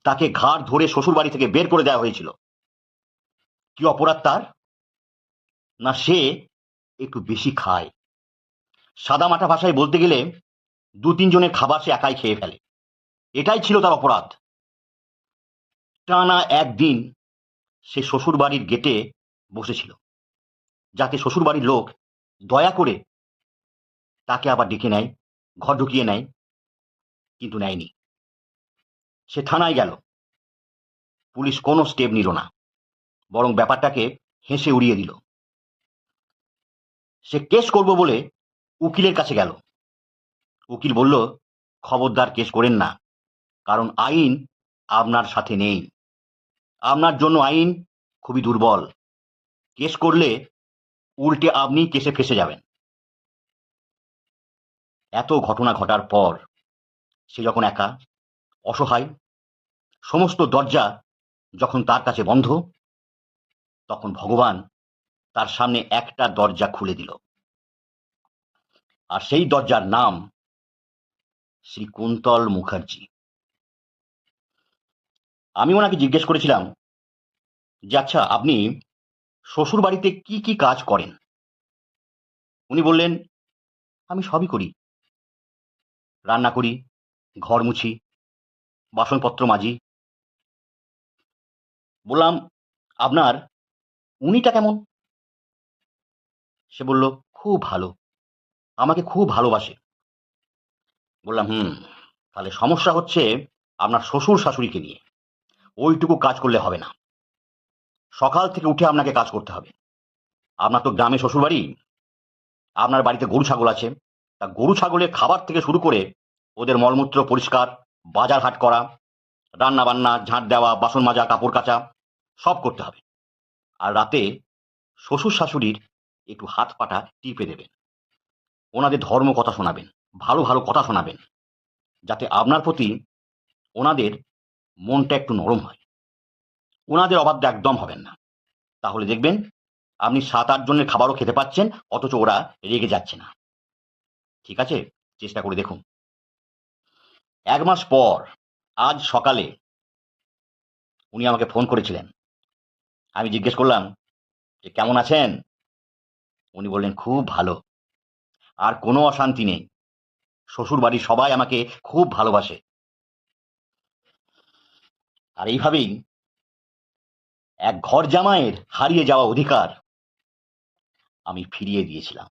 তাকে ঘাড় ধরে শ্বশুরবাড়ি থেকে বের করে দেওয়া হয়েছিল। কি অপরাধ তার? না, সে একটু বেশি খায়। সাদামাটা ভাষায় বলতে গেলে ২-৩ জনের খাবার সে একাই খেয়ে ফেলে। এটাই ছিল তার অপরাধ। টানা একদিন সে শ্বশুরবাড়ির গেটে বসেছিল, যাতে শ্বশুরবাড়ির লোক দয়া করে তাকে আবার ডেকে নেয়, ঘর ঢুকিয়ে নেয়, কিন্তু নেয়নি। সে থানায় গেল। পুলিশ কোনো স্টেপ নিল না, বরং ব্যাপারটাকে হেসে উড়িয়ে দিল। সে কেস করব বলে উকিলের কাছে গেল। উকিল বলল, খবরদার কেস করেন না, কারণ আইন আপনার সাথে নেই। আপনার জন্য আইন খুবই দুর্বল। কেস করলে উল্টে আপনি কেসে ফেসে যাবেন। এত ঘটনা ঘটার পর সে যখন একা, অসহায়, সমস্ত দরজা যখন তার কাছে বন্ধ, তখন ভগবান তার সামনে একটা দরজা খুলে দিল। আর সেই দরজার নাম শ্রী কুন্তল মুখার্জি। আমি ওনাকে জিজ্ঞেস করেছিলাম যে, আচ্ছা, আপনি শ্বশুর বাড়িতে কি কি কাজ করেন? উনি বললেন, আমি সবই করি। রান্না করি, ঘর মুছি, বাসনপত্র মাজি। বললাম, আপনার উনিটা কেমন? সে বলল, খুব ভালো, আমাকে খুব ভালোবাসে। বললাম, তাহলে সমস্যা হচ্ছে আপনার শ্বশুর শাশুড়িকে নিয়ে। ওইটুকু কাজ করলে হবে না, সকাল থেকে উঠে আপনাকে কাজ করতে হবে। আপনার তো গ্রামে শ্বশুরবাড়ি, আপনার বাড়িতে গরু ছাগল আছে। তা গরু ছাগলের খাবার থেকে শুরু করে ওদের মলমূত্র পরিষ্কার, বাজার হাট করা, রান্না বান্না, ঝাঁট দেওয়া, বাসন মাজা, কাপড় কাচা, সব করতে হবে। আর রাতে শ্বশুর শাশুড়ির একটু হাত পাটা টিপে দেবেন, ওনাদের ধর্ম কথা শোনাবেন, ভালো ভালো কথা শোনাবেন, যাতে আপনার প্রতি ওনাদের মনটা একটু নরম হয়। ওনাদের অবাধ্য একদম হবেন না, তাহলে দেখবেন আপনি ৭-৮ জনের খাবারও খেতে পাচ্ছেন, অথচ ওরা রেগে যাচ্ছে না। ঠিক আছে, চেষ্টা করে দেখুন। ১ মাস পর আজ সকালে উনি আমাকে ফোন করেছিলেন। আমি জিজ্ঞেস করলাম যে, কেমন আছেন? উনি বললেন, খুব ভালো, আর কোনো অশান্তি নেই। শ্বশুরবাড়ির সবাই আমাকে খুব ভালোবাসে। আর এইভাবেই এক ঘর জামাইয়ের হারিয়ে যাওয়া অধিকার আমি ফিরিয়ে দিয়েছিলাম।